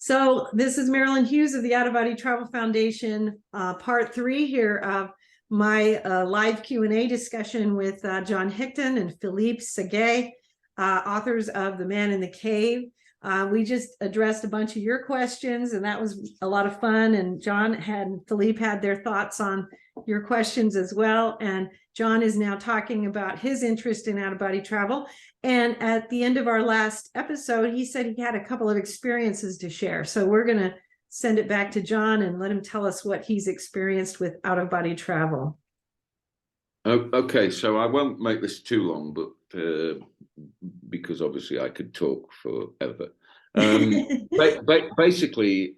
So this is Marilynn Hughes of the Out of Body Travel Foundation, part 3 here of my live Q&A discussion with John Hickton and Philippe Seguet, authors of The Man in the Cave. We just addressed a bunch of your questions, and that was a lot of fun. And John and Philippe had their thoughts on your questions as well. And John is now talking about his interest in out-of-body travel. And at the end of our last episode, he said he had a couple of experiences to share. So we're going to send it back to John and let him tell us what he's experienced with out-of-body travel. Okay, so I won't make this too long, but because obviously I could talk forever. Basically,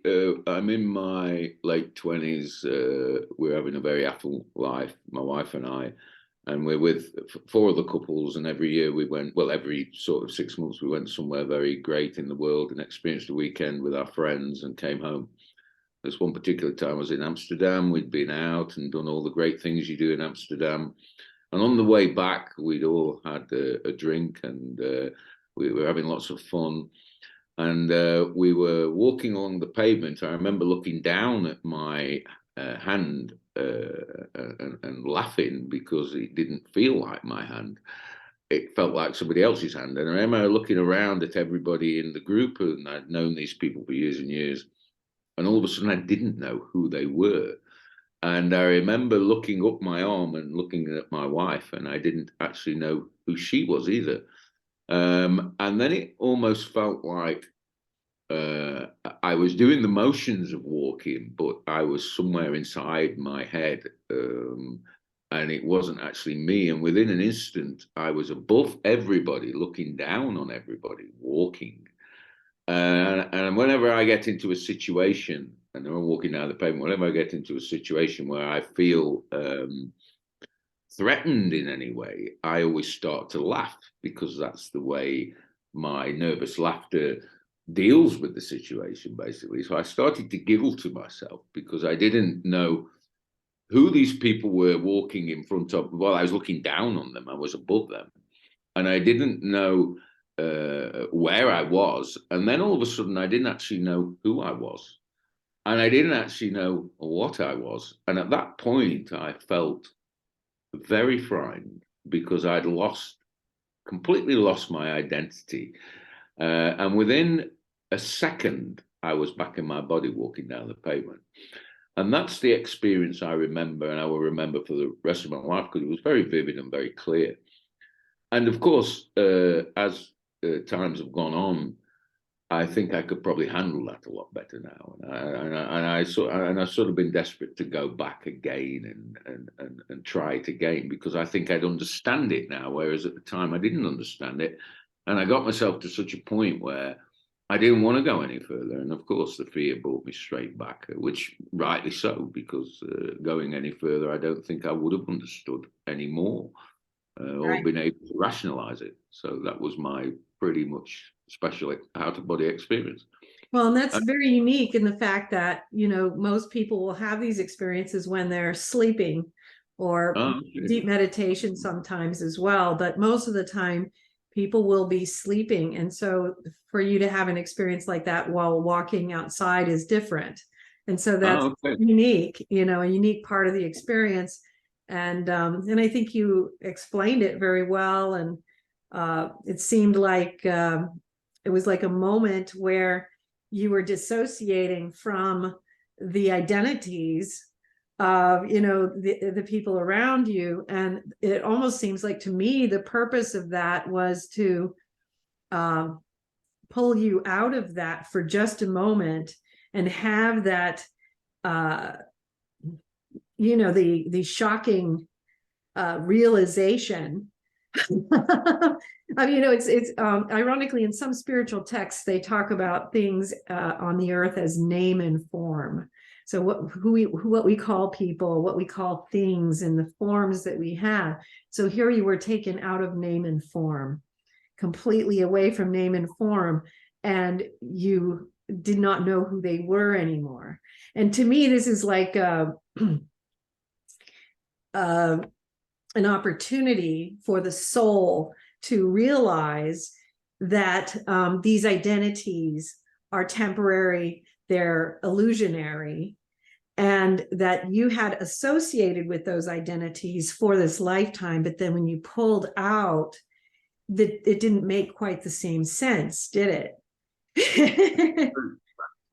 I'm in my late 20s. We're having a very affluent life, my wife and I, and we're with 4 other couples. And every year we went, well, every sort of 6 months, we went somewhere very great in the world and experienced a weekend with our friends and came home. This one particular time I was in Amsterdam. We'd been out and done all the great things you do in Amsterdam. And on the way back, we'd all had a drink and we were having lots of fun. And we were walking along the pavement. I remember looking down at my hand and laughing because it didn't feel like my hand. It felt like somebody else's hand. And I remember looking around at everybody in the group, and I'd known these people for years and years. And all of a sudden, I didn't know who they were. And I remember looking up my arm and looking at my wife, and I didn't actually know who she was either. And then it almost felt like I was doing the motions of walking, but I was somewhere inside my head, and it wasn't actually me. And within an instant, I was above everybody, looking down on everybody, walking. And whenever I get into a situation, and I'm walking down the pavement, whenever I get into a situation where I feel threatened in any way, I always start to laugh, because that's the way my nervous laughter deals with the situation, basically. So I started to giggle to myself because I didn't know who these people were walking in front of. Well, I was looking down on them, I was above them, and I didn't know where I was. And then all of a sudden, I didn't actually know who I was, and I didn't actually know what I was. And at that point, I felt very frightened because I'd completely lost my identity. And within a second, I was back in my body walking down the pavement. And that's the experience I remember, and I will remember for the rest of my life, because it was very vivid and very clear. And of course, as times have gone on, I think I could probably handle that a lot better now. And I sort of been desperate to go back again and try it again, because I think I'd understand it now, whereas at the time I didn't understand it. And I got myself to such a point where I didn't want to go any further. And of course, the fear brought me straight back, which rightly so, because going any further, I don't think I would have understood anymore or been able to rationalize it. So that was my pretty much special out-of-body experience. Well, and that's very unique in the fact that, you know, most people will have these experiences when they're sleeping or deep meditation sometimes as well. But most of the time, people will be sleeping. And so for you to have an experience like that while walking outside is different. And so that's unique, you know, a unique part of the experience. And I think you explained it very well. And it seemed like it was like a moment where you were dissociating from the identities of, you know, the people around you. And it almost seems like, to me, the purpose of that was to pull you out of that for just a moment and have that, you know, the shocking realization. I mean, you know, it's ironically, in some spiritual texts, they talk about things on the earth as name and form. So what we call people, what we call things, and the forms that we have. So here you were taken out of name and form, completely away from name and form, and you did not know who they were anymore. And to me, this is like an opportunity for the soul to realize that these identities are temporary, they're illusionary, and that you had associated with those identities for this lifetime, but then when you pulled out, that it didn't make quite the same sense, did it?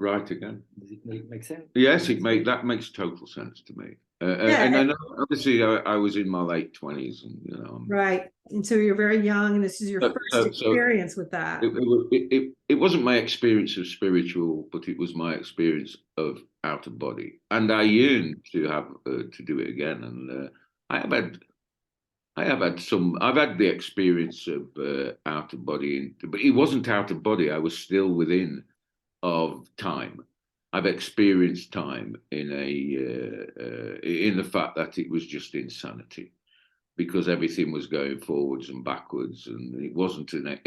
Right again. Does it make sense? Yes, that makes total sense to me. And then obviously I was in my late 20s, and you know, right. And so you're very young, and this is your first experience with that. It wasn't my experience of spiritual, but it was my experience of out of body, and I yearned to have to do it again. And I've had the experience of out of body, but it wasn't out of body. I was still within of time. I've experienced time in the fact that it was just insanity, because everything was going forwards and backwards, and it wasn't a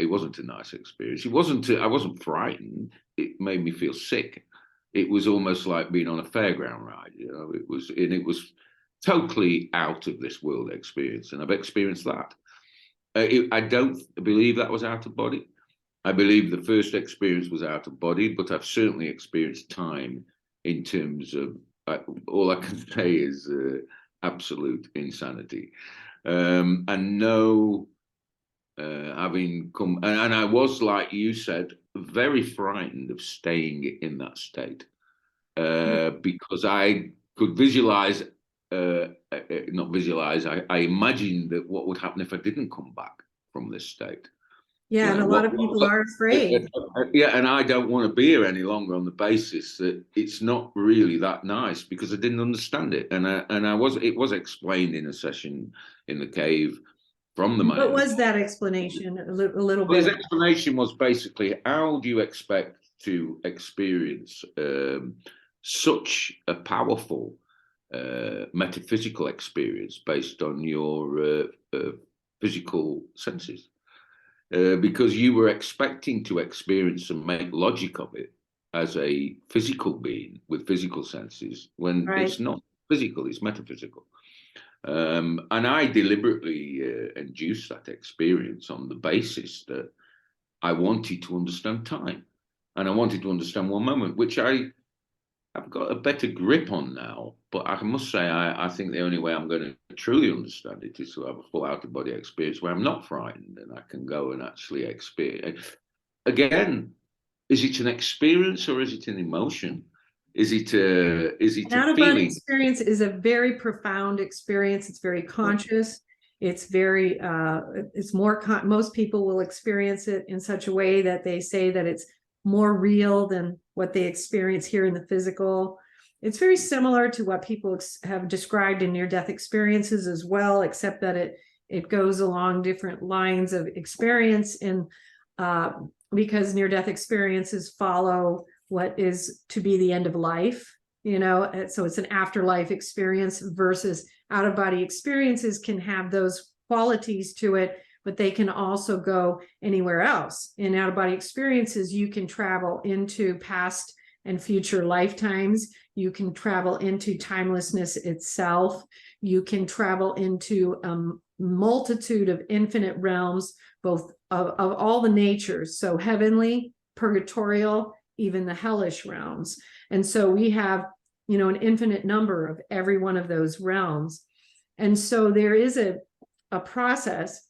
nice experience. I wasn't frightened. It made me feel sick. It was almost like being on a fairground ride. You know, it was totally out of this world experience, and I've experienced that. I don't believe that was out of body. I believe the first experience was out of body, but I've certainly experienced time in terms of, all I can say is absolute insanity. And no, having come, and I was, like you said, very frightened of staying in that state, because I could visualize, not visualize, I imagined that what would happen if I didn't come back from this state. Yeah, and a lot of people are afraid. Yeah, and I don't want to be here any longer on the basis that it's not really that nice, because I didn't understand it, and it was explained in a session in the cave from the man. What was that explanation? A little bit. His explanation was basically, how do you expect to experience such a powerful metaphysical experience based on your physical senses? Because you were expecting to experience and make logic of it as a physical being with physical senses, when it's not physical, it's metaphysical. And I deliberately induced that experience on the basis that I wanted to understand time, and I wanted to understand one moment, which I've got a better grip on now. But I must say, I think the only way I'm going to truly understand it is to have a full out-of-body experience where I'm not frightened, and I can go and actually experience. Again, is it an experience or is it an emotion? Is it a feeling? Experience is a very profound experience. It's very conscious. It's very, it's more, most people will experience it in such a way that they say that it's more real than what they experience here in the physical. It's very similar to what people have described in near-death experiences as well, except that it goes along different lines of experience, and because near-death experiences follow what is to be the end of life, you know, so it's an afterlife experience, versus out-of-body experiences can have those qualities to it, but they can also go anywhere else. In out-of-body experiences, you can travel into past and future lifetimes. You can travel into timelessness itself. You can travel into a multitude of infinite realms, both of all the natures. So heavenly, purgatorial, even the hellish realms. And so we have, you know, an infinite number of every one of those realms. And so there is a process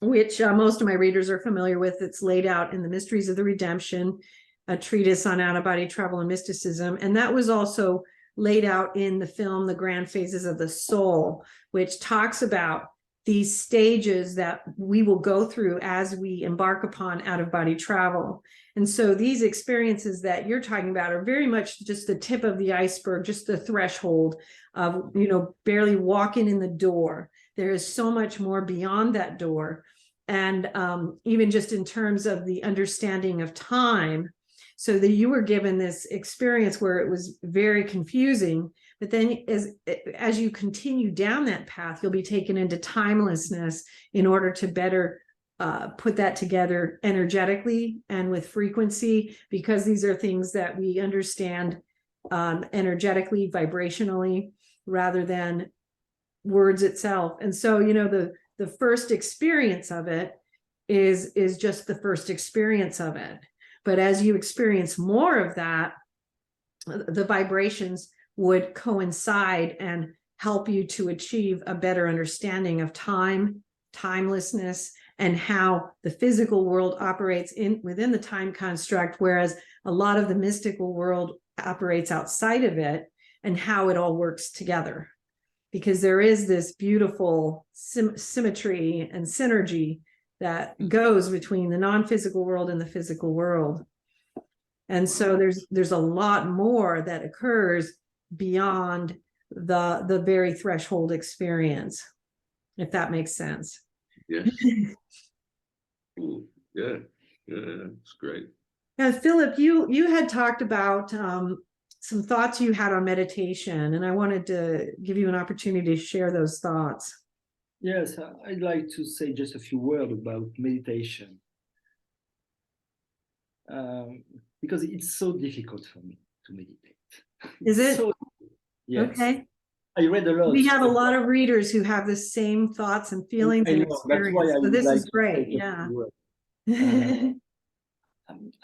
which most of my readers are familiar with. It's laid out in the Mysteries of the Redemption, a treatise on out-of-body travel and mysticism. And that was also laid out in the film, The Grand Phases of the Soul, which talks about these stages that we will go through as we embark upon out-of-body travel. And so these experiences that you're talking about are very much just the tip of the iceberg, just the threshold of, you know, barely walking in the door. There is so much more beyond that door. And even just in terms of the understanding of time, so that you were given this experience where it was very confusing, but then as you continue down that path, you'll be taken into timelessness in order to better put that together energetically and with frequency, because these are things that we understand energetically, vibrationally, rather than words itself. And so, you know, the first experience of it is just the first experience of it. But as you experience more of that, the vibrations would coincide and help you to achieve a better understanding of time, timelessness, and how the physical world operates within the time construct, whereas a lot of the mystical world operates outside of it, and how it all works together. Because there is this beautiful symmetry and synergy that goes between the non-physical world and the physical world. And so there's a lot more that occurs beyond the very threshold experience, if that makes sense. Yes. Cool. Yeah, it's great. Now, Philip, you had talked about some thoughts you had on meditation, and I wanted to give you an opportunity to share those thoughts. Yes, I'd like to say just a few words about meditation. Because it's so difficult for me to meditate. Is it? Yes. Okay. I read a lot. We have a lot of readers who have the same thoughts and feelings and experience. So this is great. Yeah.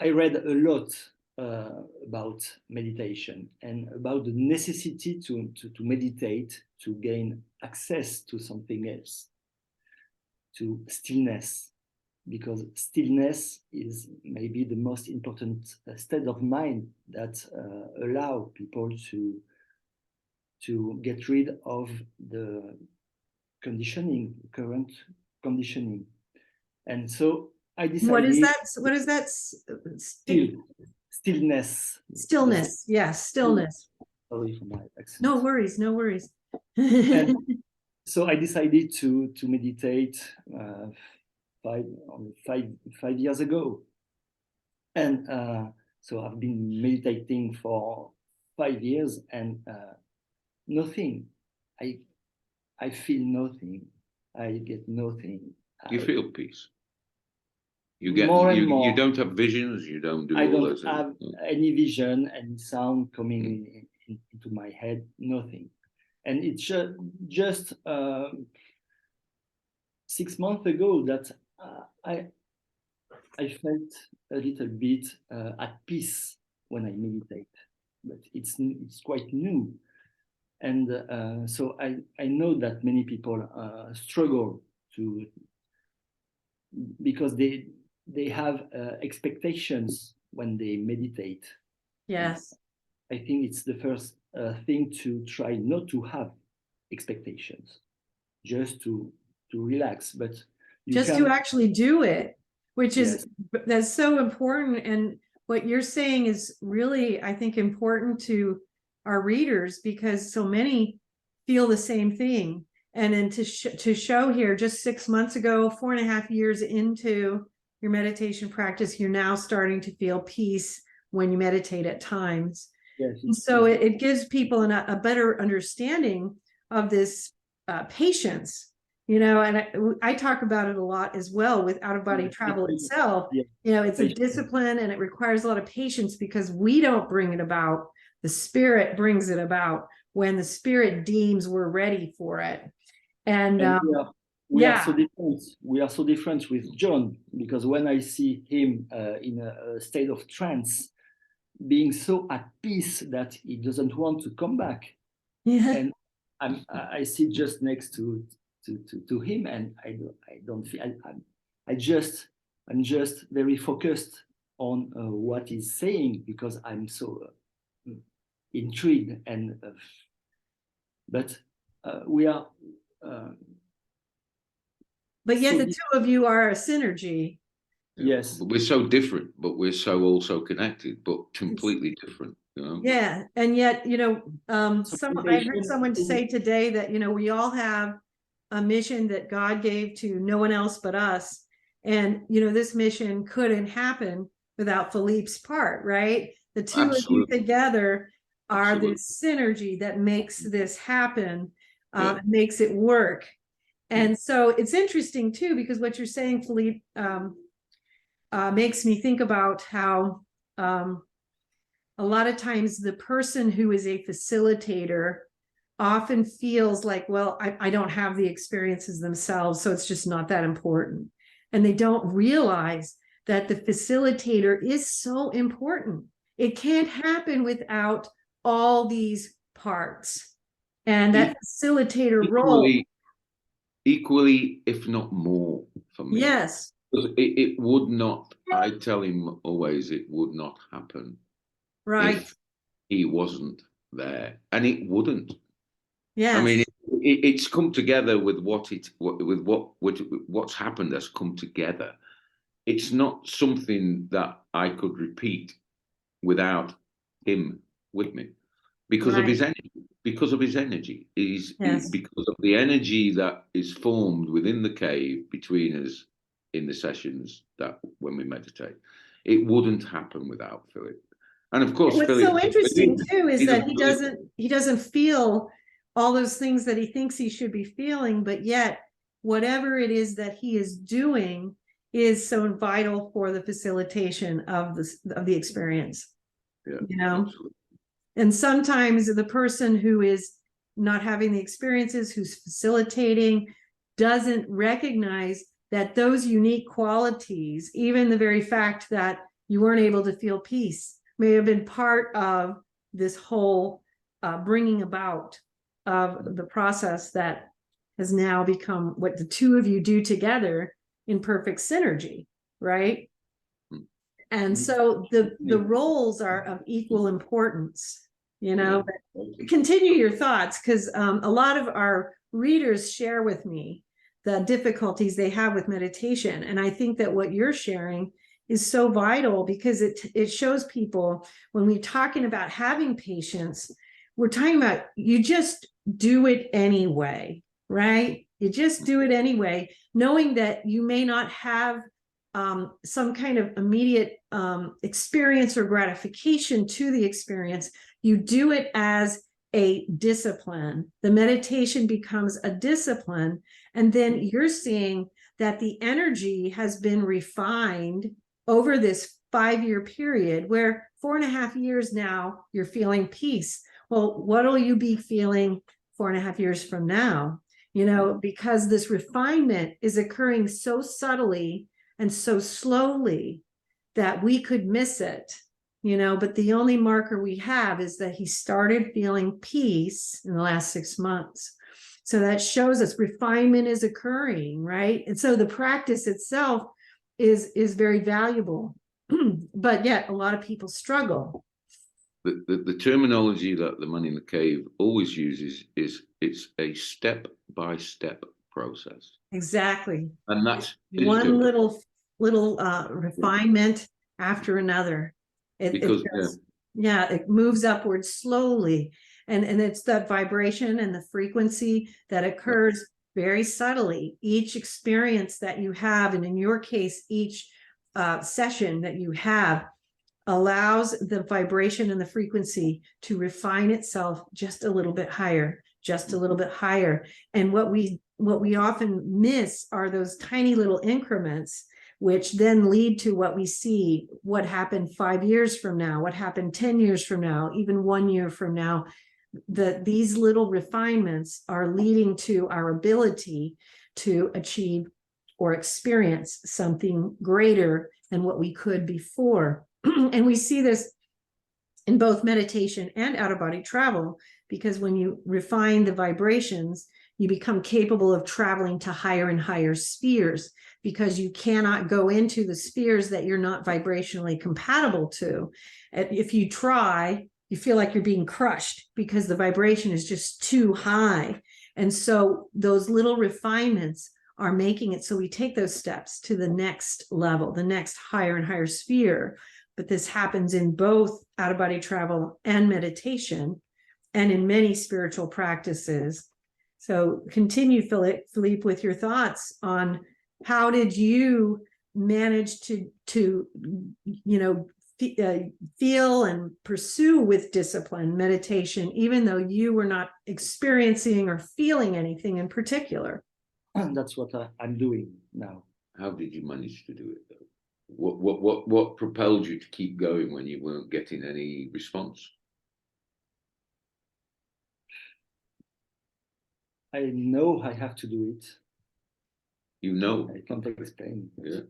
I read a lot about meditation and about the necessity to meditate to gain access to something else, to stillness, because stillness is maybe the most important state of mind that allow people to get rid of the conditioning, current conditioning. And so I decided. What is that? What is that? Stillness. Stillness. Yes, stillness. Sorry for my accent. No worries, no worries. And so I decided to meditate 5 years ago. And so I've been meditating for 5 years and nothing. I feel nothing. I get nothing. You feel peace. You get more and more. You don't have visions. You don't do. I all don't those have things. any vision, any sound coming into my head. Nothing. And it's just 6 months ago that I felt a little bit at peace when I meditate, but it's quite new. And so I know that many people struggle because they have expectations when they meditate. Yes. I think it's the first thing to try not to have expectations, just to relax, but just to actually do it, which is, that's so important. And what you're saying is really, I think, important to our readers, because so many feel the same thing. And then to show here, just 6 months ago, 4.5 years into your meditation practice, you're now starting to feel peace when you meditate at times. Yes, and so it gives people a better understanding of this patience, you know, and I talk about it a lot as well with out-of-body travel itself. You know, it's a discipline and it requires a lot of patience, because we don't bring it about. The spirit brings it about when the spirit deems we're ready for it. And we are so different. We are so different with John, because when I see him in a state of trance, being so at peace that he doesn't want to come back, and I sit just next to him, and I don't feel. I'm just very focused on what he's saying, because I'm so intrigued. And but we are. But yet the two of you are a synergy. Yes, but we're so different, but we're so also connected, but completely different. You know? Yeah, and yet, you know, I heard someone say today that, you know, we all have a mission that God gave to no one else but us, and you know, this mission couldn't happen without Philippe's part, right? The two of you together are this synergy that makes this happen, makes it work. And so it's interesting too, because what you're saying, Philippe, makes me think about how a lot of times the person who is a facilitator often feels like, well, I don't have the experiences themselves, so it's just not that important. And they don't realize that the facilitator is so important. It can't happen without all these parts. And that facilitator role. Equally, if not more, for me. Yes. It would not, I tell him always, it would not happen. Right. If he wasn't there. And it wouldn't. Yes. I mean, it's come together with what's happened has come together. It's not something that I could repeat without him with me, because of his energy. Because of his energy, because of the energy that is formed within the cave between us in the sessions that when we meditate, it wouldn't happen without Philip. And of course, what's Philip, so interesting too is that he doesn't feel all those things that he thinks he should be feeling, but yet whatever it is that he is doing is so vital for the facilitation of the experience. Yeah, you know, absolutely. And sometimes the person who is not having the experiences, who's facilitating, doesn't recognize that those unique qualities, even the very fact that you weren't able to feel peace, may have been part of this whole bringing about of the process that has now become what the two of you do together in perfect synergy, right? And so the roles are of equal importance, Continue your thoughts, because a lot of our readers share with me the difficulties they have with meditation. And I think that what you're sharing is so vital, because it shows people when we're talking about having patience, we're talking about you just do it anyway, right? You just do it anyway, knowing that you may not have some kind of immediate experience or gratification to the experience. You do it as a discipline. The meditation becomes a discipline, and then you're seeing that the energy has been refined over this 5-year period, where 4.5 years now you're feeling peace. Well, what will you be feeling 4.5 years from now? Because this refinement is occurring so subtly and so slowly that we could miss it, but the only marker we have is that he started feeling peace in the last 6 months. So that shows us refinement is occurring, right? And so the practice itself is very valuable, but yet a lot of people struggle. The terminology that the man in the cave always uses is it's a step-by-step process. Exactly. And that's one little refinement after another. It moves upwards slowly, and it's that vibration and the frequency that occurs very subtly. Each experience that you have, and in your case, each session that you have, allows the vibration and the frequency to refine itself just a little bit higher, just a little bit higher. And what we often miss are those tiny little increments, which then lead to what we see, what happened 5 years from now, what happened 10 years from now, even 1 year from now. These little refinements are leading to our ability to achieve or experience something greater than what we could before. And we see this in both meditation and out-of-body travel, because when you refine the vibrations, you become capable of traveling to higher and higher spheres, because you cannot go into the spheres that you're not vibrationally compatible to. If you try, you feel like you're being crushed because the vibration is just too high. And so those little refinements are making it so we take those steps to the next level, the next higher and higher sphere. But this happens in both out-of-body travel and meditation, and in many spiritual practices. So continue, Philippe, with your thoughts on how did you manage to feel and pursue with discipline meditation, even though you were not experiencing or feeling anything in particular? That's what I'm doing now. How did you manage to do it, though? What propelled you to keep going when you weren't getting any response? I know I have to do it. I can't explain. Yeah.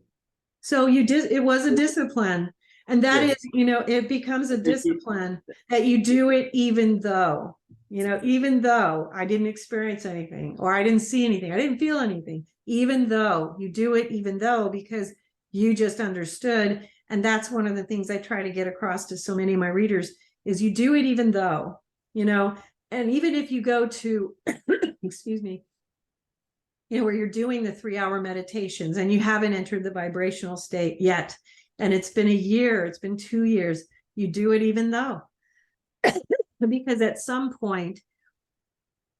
So you did, it was a discipline. And that Yes. is, you know, it becomes a discipline that you do it even though, you know, even though I didn't experience anything or I didn't see anything, I didn't feel anything, even though you do it, even though, because you just understood. And that's one of the things I try to get across to so many of my readers is you do it even though, you know, and even if you go to, excuse me, you know, where you're doing the 3-hour meditations and you haven't entered the vibrational state yet, and it's been a year, it's been 2 years, you do it even though, because at some point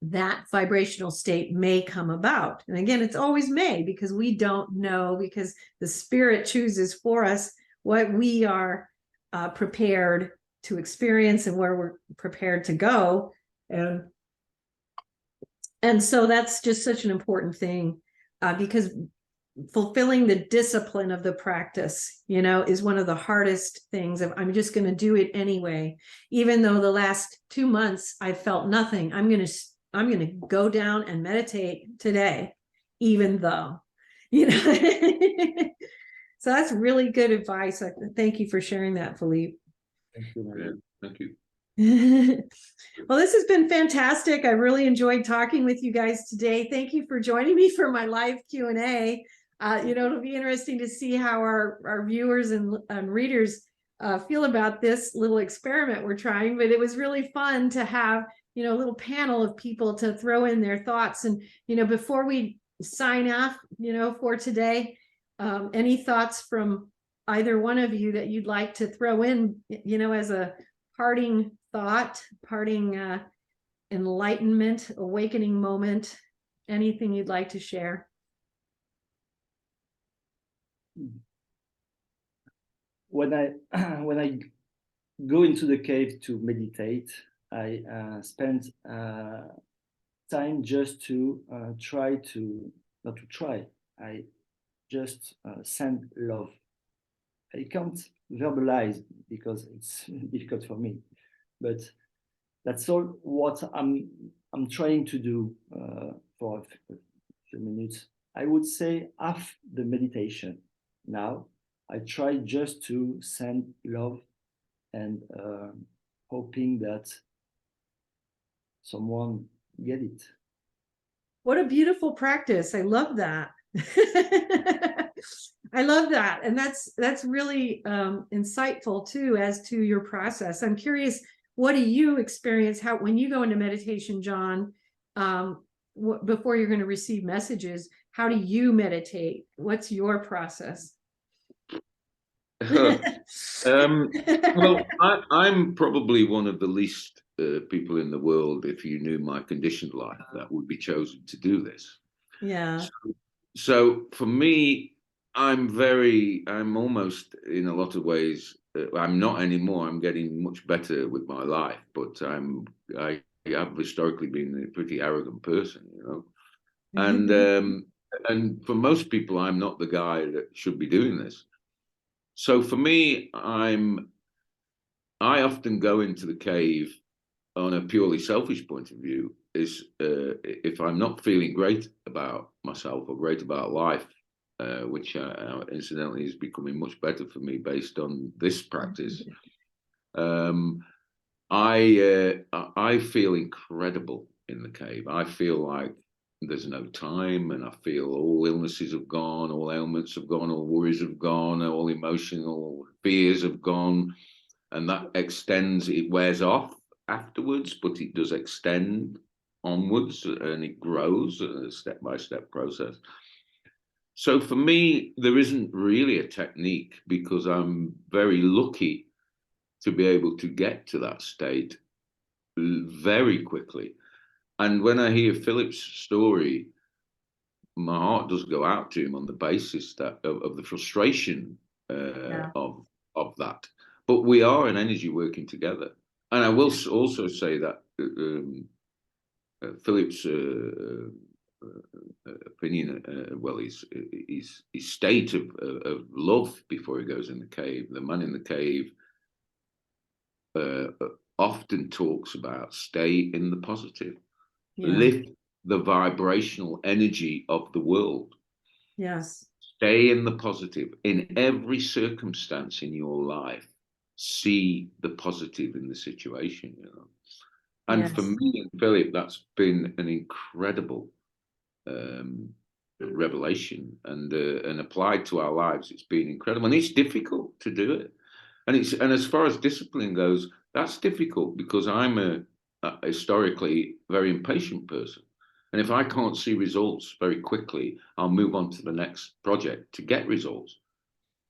that vibrational state may come about. And again, it's always may, because we don't know, because the spirit chooses for us what we are prepared to experience and where we're prepared to go. And so that's just such an important thing, because fulfilling the discipline of the practice, you know, is one of the hardest things. I'm just going to do it anyway, even though the last 2 months I felt nothing. I'm going to go down and meditate today, even though, you know. So that's really good advice. Thank you for sharing that, Philippe. Thank you, Yeah, thank you. Well, this has been fantastic. I really enjoyed talking with you guys today. Thank you for joining me for my live Q&A. You know, it'll be interesting to see how our viewers and readers feel about this little experiment we're trying, but it was really fun to have, you know, a little panel of people to throw in their thoughts. And, you know, before we sign off, you know, for today, any thoughts from either one of you that you'd like to throw in, you know, as a parting thought, parting enlightenment, awakening moment, anything you'd like to share? When I go into the cave to meditate, I spend time just to try to, not to try, I just send love. I can't verbalize because it's difficult for me, but that's all what I'm trying to do for a few minutes. I would say after the meditation now, I try just to send love and hoping that someone get it. What a beautiful practice. I love that. I love that. And that's really insightful too, as to your process. I'm curious, what do you experience when you go into meditation, John, before you're going to receive messages? How do you meditate? What's your process? Well, I'm probably one of the least people in the world, if you knew my conditioned life, that would be chosen to do this. Yeah. So for me, I'm almost, in a lot of ways, I'm not anymore. I'm getting much better with my life, but I have historically been a pretty arrogant person, you know. And for most people, I'm not the guy that should be doing this. So for me, I often go into the cave on a purely selfish point of view. Is if I'm not feeling great about myself or great about life, which incidentally is becoming much better for me based on this practice. I feel incredible in the cave. I feel like there's no time, and I feel all illnesses have gone, all ailments have gone, all worries have gone, all emotional fears have gone, and that extends. It wears off afterwards, but it does extend onwards, and it grows, a step-by-step process. So for me, there isn't really a technique, because I'm very lucky to be able to get to that state very quickly. And when I hear Philip's story, my heart does go out to him on the basis that of the frustration of that. But we are an energy working together. And I will also say that Philip's opinion, well, his state of love before he goes in the cave. The man in the cave often talks about stay in the positive, lift the vibrational energy of the world. Yes. stay in the positive. In every circumstance in your life, see the positive in the situation, you know. And Yes. for me and Philip, that's been an incredible revelation, and applied to our lives, it's been incredible. And it's difficult to do it. And as far as discipline goes, that's difficult because I'm a historically very impatient person. And if I can't see results very quickly, I'll move on to the next project to get results.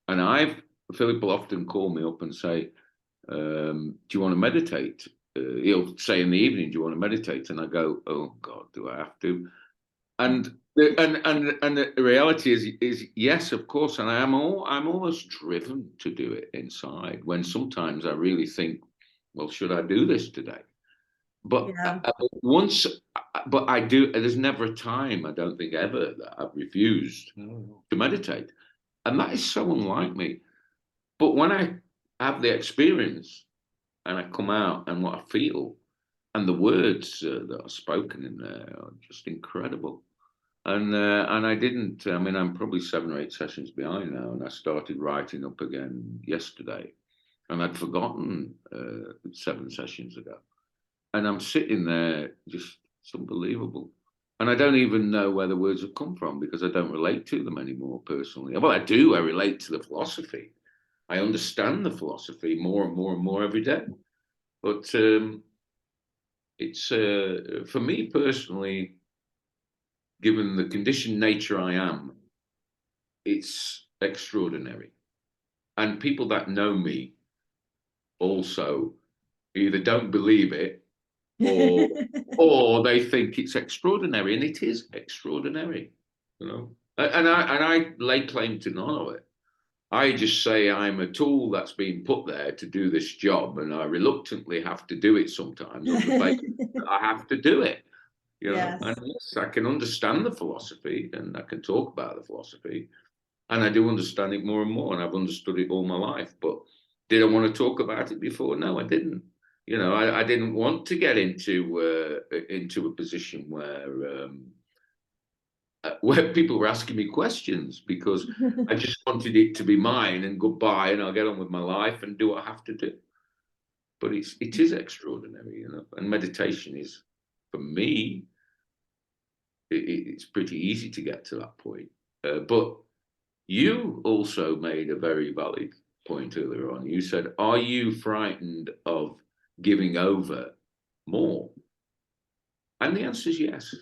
And Philip will often call me up and say, do you want to meditate? He'll say in the evening, do you want to meditate? And I go, oh God, do I have to? And the reality is yes, of course. And I'm almost driven to do it inside, when sometimes I really think, well, should I do this today? But Yeah. but I do. There's never a time, I don't think ever, that I've refused to meditate, and that is so unlike me. But when I have the experience and I come out and what I feel and the words that are spoken in there are just incredible. And I didn't. I mean, I'm probably 7 or 8 sessions behind now, and I started writing up again yesterday, and I'd forgotten 7 sessions ago. And I'm sitting there, just it's unbelievable. And I don't even know where the words have come from because I don't relate to them anymore personally. Well, I do. I relate to the philosophy. I understand the philosophy more and more and more every day. But it's for me personally, given the conditioned nature I am, it's extraordinary. And people that know me also either don't believe it or they think it's extraordinary, and it is extraordinary, you know. And I lay claim to none of it. I just say I'm a tool that's been put there to do this job, and I reluctantly have to do it sometimes on the basis that I have to do it. You know, Yes. and yes, I can understand the philosophy and I can talk about the philosophy, and I do understand it more and more, and I've understood it all my life. But did I want to talk about it before? No, I didn't. You know, I didn't want to get into a position where people were asking me questions, because I just wanted it to be mine and goodbye, and I'll get on with my life and do what I have to do. But it is extraordinary, you know. And meditation is, for me, it's pretty easy to get to that point. But you also made a very valid point earlier on. You said, are you frightened of giving over more? And the answer is yes,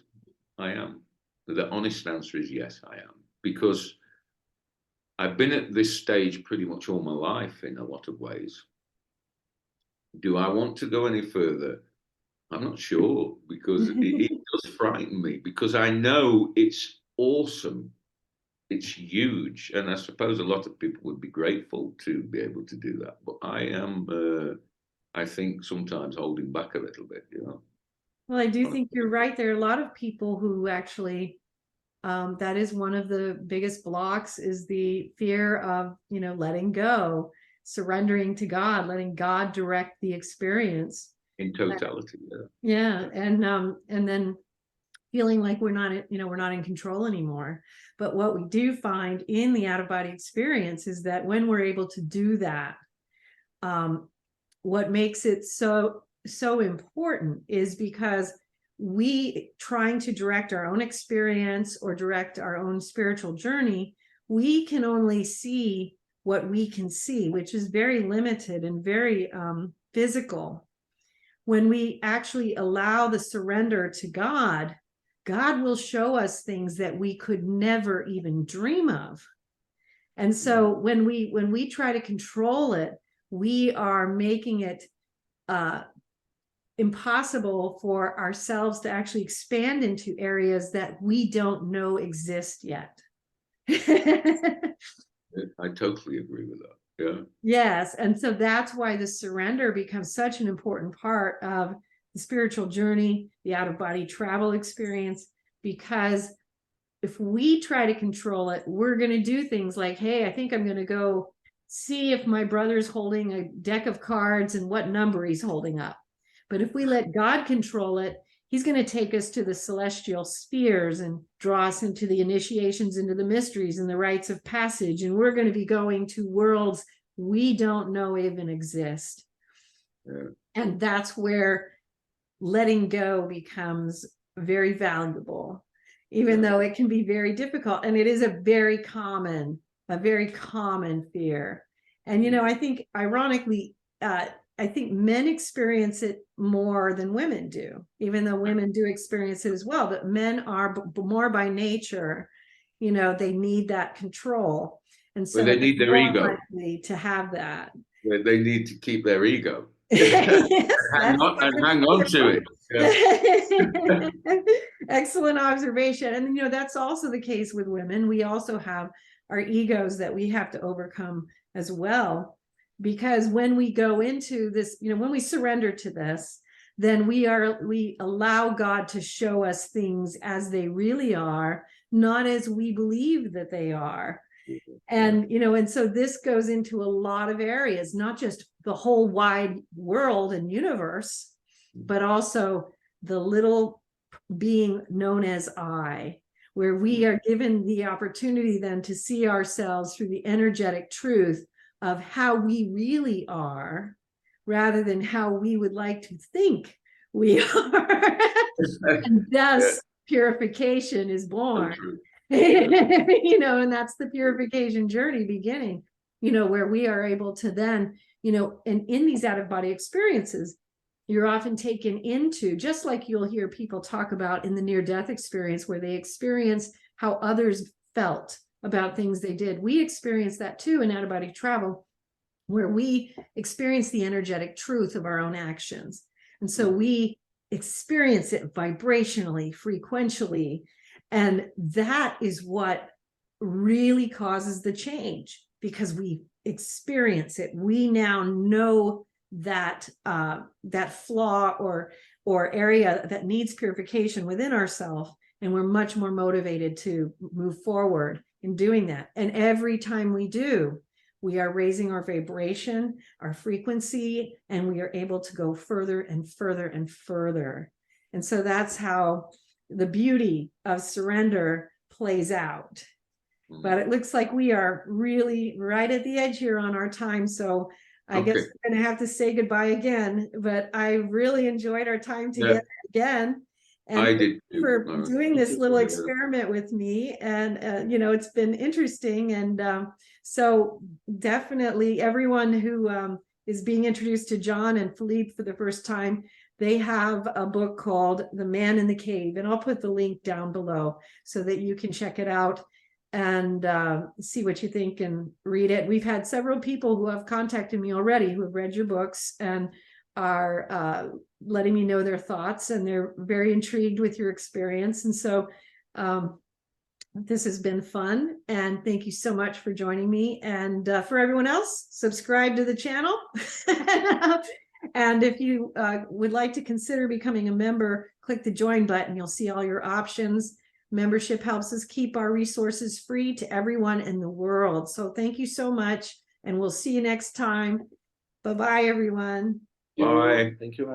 I am. The honest answer is yes, I am. Because I've been at this stage pretty much all my life in a lot of ways. Do I want to go any further? I'm not sure, because it does frighten me, because I know it's awesome. It's huge. And I suppose a lot of people would be grateful to be able to do that. But I am, I think, sometimes holding back a little bit, you know. Well, I do think you're right. There are a lot of people who actually, that is one of the biggest blocks, is the fear of, you know, letting go, surrendering to God, letting God direct the experience. In totality, yeah. And then feeling like we're not, you know, we're not in control anymore. But what we do find in the out-of-body experience is that when we're able to do that, what makes it so important is because we, trying to direct our own experience or direct our own spiritual journey, we can only see what we can see, which is very limited and very physical. When we actually allow the surrender to God, God will show us things that we could never even dream of. And so when we try to control it, we are making it impossible for ourselves to actually expand into areas that we don't know exist yet. I totally agree with that. Yeah. Yes. And so that's why the surrender becomes such an important part of the spiritual journey, the out-of-body travel experience, because if we try to control it, we're going to do things like, hey, I think I'm going to go see if my brother's holding a deck of cards and what number he's holding up. But if we let God control it, he's going to take us to the celestial spheres and draw us into the initiations, into the mysteries and the rites of passage. And we're going to be going to worlds we don't know even exist. Yeah. And that's where letting go becomes very valuable, even though it can be very difficult. And it is a very common fear. And, you know, I think ironically, I think men experience it more than women do, even though women do experience it as well. But men are more by nature, you know, they need that control. And so they need their ego likely to have that. They need to keep their ego. Yes, hang on to it. Yeah. Excellent observation. And you know, that's also the case with women. We also have our egos that we have to overcome as well, because when we go into this, you know, when we surrender to this, then we allow God to show us things as they really are, not as we believe that they are. And, you know, and so this goes into a lot of areas, not just the whole wide world and universe, but also the little being known as I, where we are given the opportunity then to see ourselves through the energetic truth of how we really are, rather than how we would like to think we are. And thus, purification is born. You know, and that's the purification journey beginning, you know, where we are able to then, you know, and in these out-of-body experiences, you're often taken into, just like you'll hear people talk about in the near-death experience, where they experience how others felt about things they did. We experience that too in out-of-body travel, where we experience the energetic truth of our own actions. And so we experience it vibrationally, frequentially, and that is what really causes the change, because we experience it. We now know that that flaw or area that needs purification within ourselves, and we're much more motivated to move forward in doing that. And every time we do, we are raising our vibration, our frequency, and we are able to go further and further and further. And so that's how the beauty of surrender plays out. But it looks like we are really right at the edge here on our time. So I guess we're going to have to say goodbye again. But I really enjoyed our time together again. And I did for doing this little experiment with me. And, you know, it's been interesting. And so definitely everyone who is being introduced to John and Philippe for the first time, they have a book called The Man in the Cave. And I'll put the link down below so that you can check it out and see what you think and read it. We've had several people who have contacted me already who have read your books and are letting me know their thoughts, and they're very intrigued with your experience. And so this has been fun, and thank you so much for joining me. And for everyone else, subscribe to the channel. And if you would like to consider becoming a member, click the join button. You'll see all your options. Membership helps us keep our resources free to everyone in the world. So thank you so much, and we'll see you next time. Bye-bye, everyone. Bye. Thank you.